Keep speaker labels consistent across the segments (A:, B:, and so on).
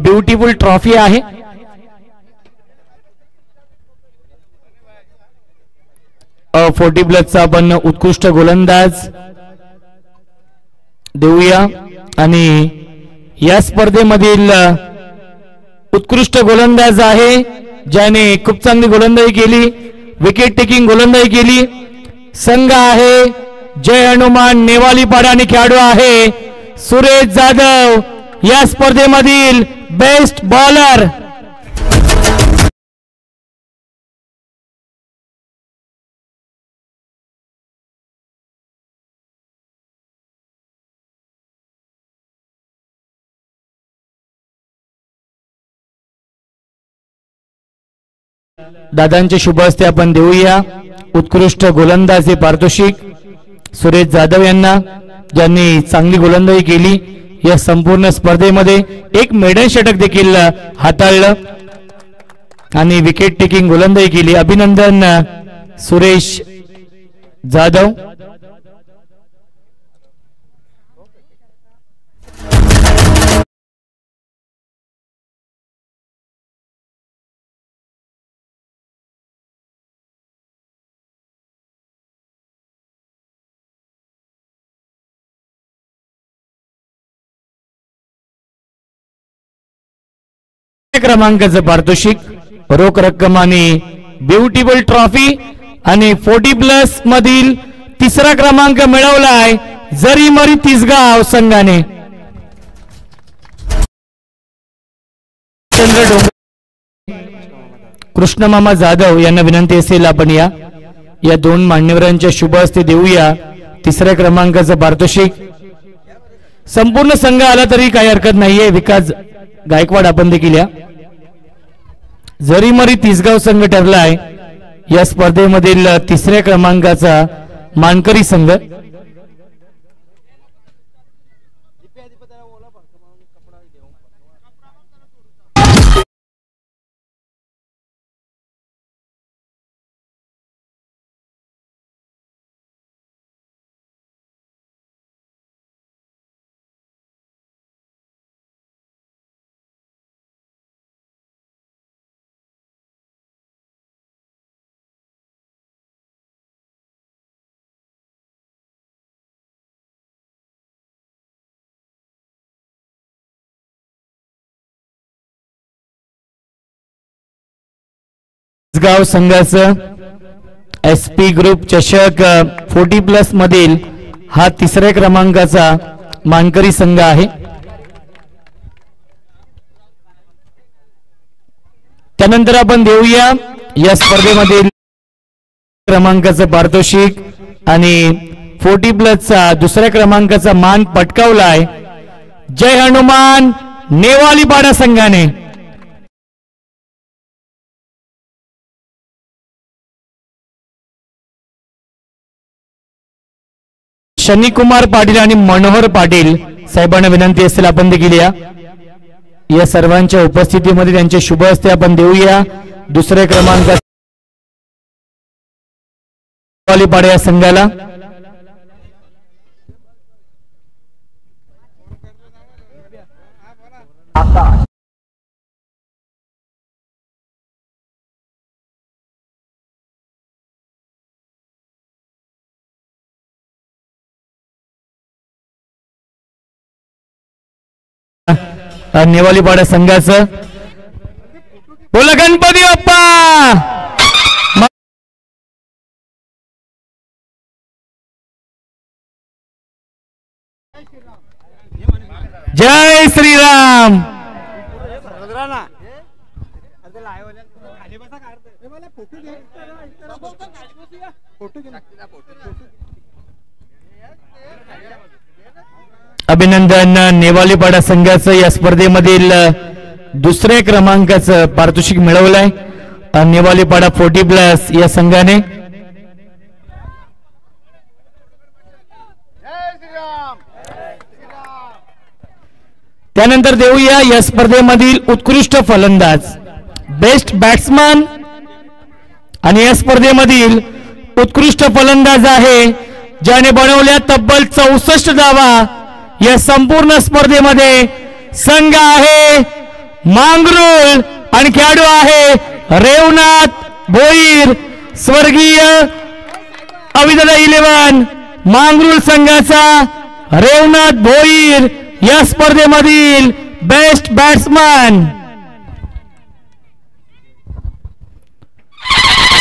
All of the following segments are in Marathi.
A: ब्युटिफुल ट्रॉफी आहे। 40+ आपण उत्कृष्ट गोलंदाज देऊया आणि या स्पर्धेमधील उत्कृष्ट गोलंदाज आहे ज्याने खूप चांगली गोलंदाजी केली, विकेट टेकिंग गोलंदाजी केली। संघ आहे जय हनुमान नेवालीपाडा आणि खेळाडू आहे सुरेश जाधव, या स्पर्धेमधील बेस्ट बॉलर। दादांचे शुभ हस्ते आपण देऊया उत्कृष्ट गोलंदाजी पारितोषिक सुरेश जाधव यांना, ज्यांनी चांगली गोलंदाजी केली। या संपूर्ण स्पर्धेमध्ये एक मेडल षटक देखील हाताळलं आणि विकेट टेकिंग गोलंदाजी केली। अभिनंदन सुरेश जाधव। क्रमांकाचं पारितोषिक रोख रक्कम आणि ब्युटिफुल ट्रॉफी आणि 40+ मधील तिसरा क्रमांक मिळवलाय जरीमरी तिसगाव संघाने। कृष्णमामा जाधव यांना विनंती असेल आपण या दोन मान्यवरांच्या शुभ हस्ते देऊया तिसऱ्या क्रमांकाचं पारितोषिक। संपूर्ण संघ आला तरी काही हरकत नाहीये, विकास गायकवाड आपण देखील या। जरीमरी तिसगाव संघ ठरलाय या स्पर्धेमधील तिसऱ्या क्रमांकाचा मानकरी संघ। गाव संघाचं SP ग्रुप चषक 40+ मधील हा तिसऱ्या क्रमांकाचा मानकरी संघ आहे। त्यानंतर आपण देऊया या स्पर्धेमधील क्रमांकाचं पारितोषिक आणि 40+ चा दुसऱ्या क्रमांकाचा मान पटकावलाय जय हनुमान नेवालीपाडा संघाने। शनी कुमार पाटील आणि मनोहर पाटील साहेबांना विनंती असेल आपण देखील या सर्वांच्या उपस्थितीमध्ये त्यांचे शुभ हस्ते आपण देऊया दुसऱ्या क्रमांकाच्या नेवालीपाडा या संघाला। नेवालीपाडा संघाचं बोला गणपती बाप्पा। जय श्रीराम। अभिनंदन नेवालीपाडा संघाचं या स्पर्धेमधील दुसऱ्या क्रमांकाचं पारितोषिक मिळवलंय नेवालीपाडा 40+ या संघाने। त्यानंतर देऊया या स्पर्धेमधील उत्कृष्ट फलंदाज बेस्ट बॅट्समन आणि या स्पर्धेमधील उत्कृष्ट फलंदाज आहे ज्याने बनवल्या तब्बल 64 धावा। या संपूर्ण स्पर्धेमध्ये संघ आहे मांगरुळ आणि खेळाडू आहे रेवनाथ भोईर स्वर्गीय अविदादा 11 मांगरुळ संघाचा रेवनाथ भोईर या स्पर्धेमधील बेस्ट बॅट्समन.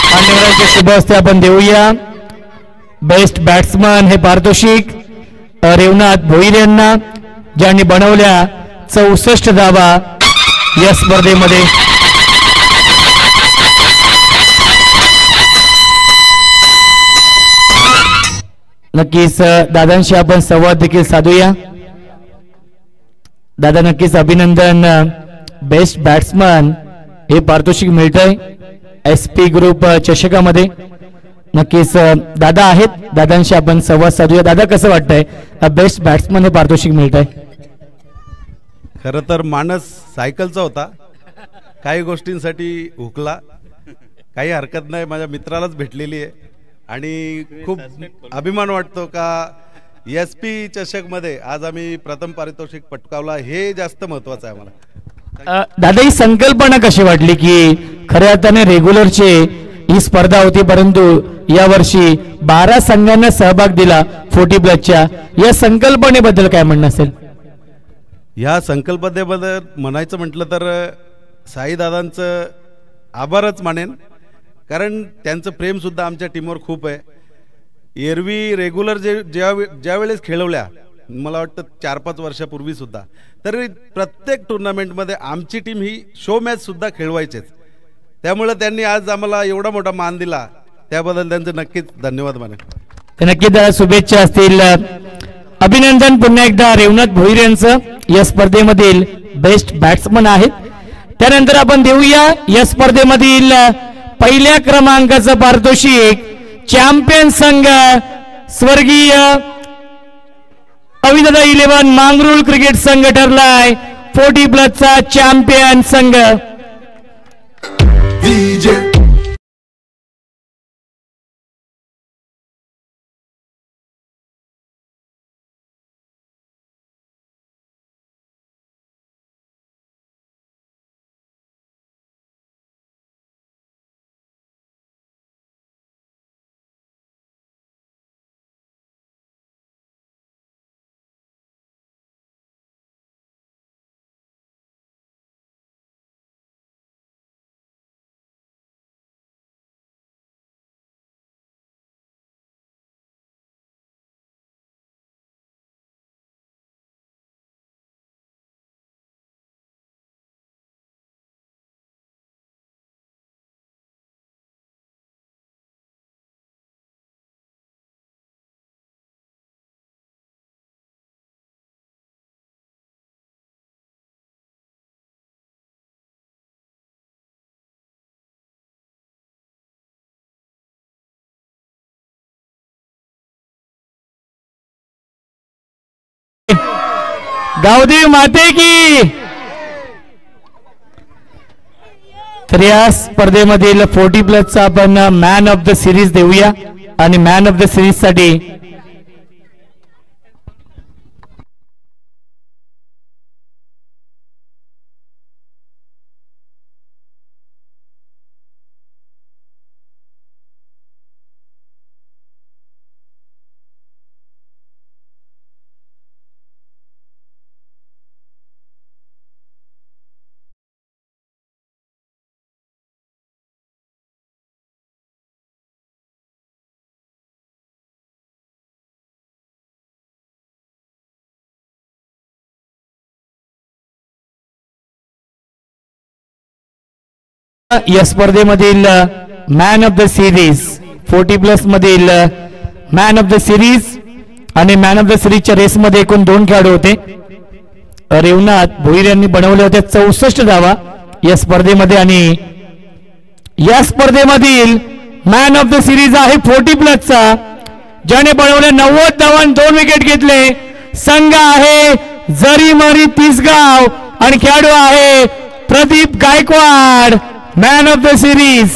A: मान्यवरांचे शुभ हस्ते आपण देऊया. बेस्ट बॅट्समन हे पारितोषिक रेवनाथ भोईर यांना, ज्यांनी बनवल्या 64 धावा या स्पर्धेमध्ये. नक्कीच दादांशी आपण संवाद देखील साधूया. दादा नक्कीच अभिनंदन. बेस्ट बॅट्समन हे पारितोषिक मिळतंय SP ग्रुप चषकामध्ये. नक्कीच दादा आहेत, दादांशी आपण संवाद साधूया. दादा कसं वाटतंय बेस्ट बॅट्समन हे पारितोषिक मिळतंय?
B: खरं तर मानस सायकलचा होता, काही गोष्टींसाठी हुकला, काही हरकत नाही, माझ्या मित्रालाच भेटलेली आहे आणि खूप अभिमान वाटतो का SP चषकमध्ये आज आम्ही प्रथम पारितोषिक पटकावला, हे जास्त महत्वाचं आहे आम्हाला.
A: दादा ही संकल्पना कशी वाटली की खऱ्या अर्थाने रेग्युलरचे ही स्पर्धा होती, परंतु यावर्षी 12 संघांना सहभाग दिला 40+च्या, या संकल्पनेबद्दल काय म्हणणं असेल?
B: या संकल्पनेबद्दल म्हणायचं म्हटलं तर साईदादांचं आभारच मानेन, कारण त्यांचं प्रेमसुद्धा आमच्या टीमवर खूप आहे. एरवी रेग्युलर ज्या वेळेस खेळवल्या, मला वाटतं 4-5 वर्षापूर्वीसुद्धा, तरी प्रत्येक टुर्नामेंटमध्ये आमची टीम ही शो मॅचसुद्धा खेळवायचेच. त्यामुळे त्यांनी आज आम्हाला एवढा मोठा मान दिला, त्याबद्दल त्यांचं नक्कीच धन्यवाद मानेन.
A: नक्कीच शुभेच्छा असतील. अभिनंदन पुन्हा एकदा रेवनाथ भोईर यांचं, या स्पर्धेमधील बेस्ट बॅट्समन आहेत. त्यानंतर आपण देऊया या स्पर्धेमधील पहिल्या क्रमांकाचं पारितोषिक चॅम्पियन संघ स्वर्गीय अविदादा 11 मांगरुळ क्रिकेट संघ ठरलाय 40+चा चॅम्पियन संघ. गावदेवी माते की. तर या स्पर्धेमधील 40+चा आपण मॅन ऑफ द सिरीज देऊया आणि मॅन ऑफ द सिरीज साठी या स्पर्धेमधील मॅन ऑफ द सिरीज 40+ मधील मॅन ऑफ द सिरीज आणि मॅन ऑफ द सिरीजच्या रेसमध्ये एकूण 2 खेळाडू होते. रेवनाथ भोईर यांनी बनवले होते 64 धावा या स्पर्धेमध्ये आणि या स्पर्धेमधील मॅन ऑफ द सिरीज आहे 40+चा, ज्याने बनवले 90 धावा 2 विकेट घेतले. संघ आहे जरीमरी तिसगाव आणि खेळाडू आहे Pradeep Gaikwad. Man of the series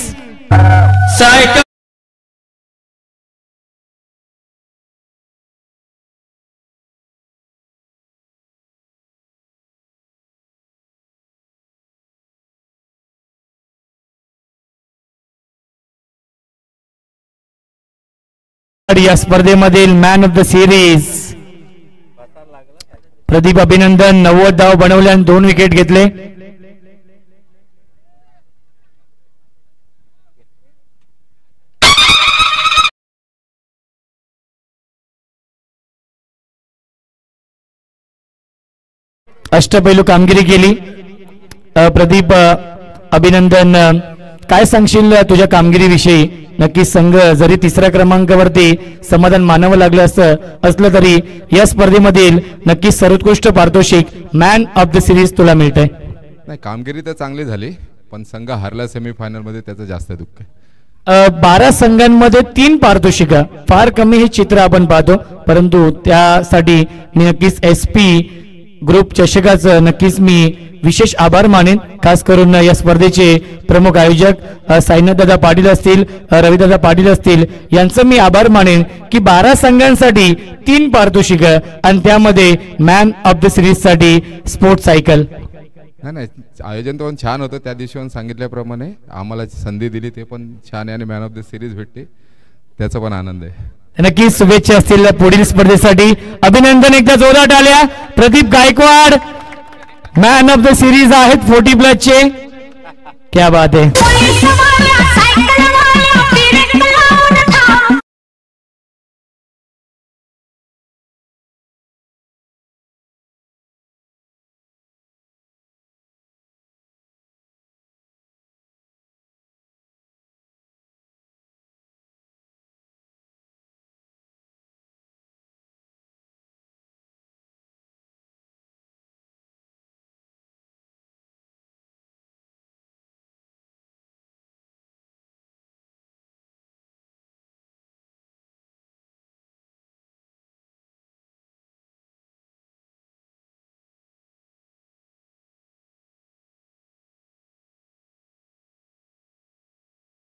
A: या स्पर्धेमधील man of the series Pradeep अभिनंदन 90 धाव बनवले आणि 2 विकेट घेतले. अष्टपैलू कामगिरी केली. प्रदीप अभिनंदन, काय सांगशील तुझ्या कामगिरीविषयी? नक्की संघ जरी 3ऱ्या क्रमांकावरती समाधान मानावं लागलं असलं तरी या स्पर्धेमधील नक्की सर्वोत्कृष्ट पारितोषिक मॅन ऑफ द सिरीज तुला मिळतंय.
C: नाही, कामगिरी तर चांगली झाली, पण संघ हारला सेमीफायनल मध्ये, त्याचं जास्त दुःख आहे.
A: 12 संघांमध्ये 3 पारितोषिका, फार कमी हे चित्र आपण पाहतो, परंतु त्यासाठी मी नक्कीच SP ग्रुप चषकाचं नक्कीच मी विशेष आभार मानेन. खास करून या स्पर्धेचे प्रमुख आयोजक साईनाथदादा पाटील असतील, रविदादा पाटील असतील, यांचं मी आभार मानेन की 12 संघांसाठी 3 पारितोषिक आणि त्यामध्ये मॅन ऑफ द सिरीज साठी स्पोर्ट्स सायकल.
C: नाही, आयोजन तर पण छान होतं. त्या दिवशी पण सांगितल्याप्रमाणे आम्हाला संधी दिली, ते पण छान आहे आणि मॅन ऑफ द सिरीज भेटते, त्याचा पण आनंद आहे.
A: नक्कीच शुभेच्छा असतील पुढील स्पर्धेसाठी. अभिनंदन, एकदा जोरात टाळ्या. Pradeep Gaikwad man of the series आहेत 40+ चे. क्या बात आहे.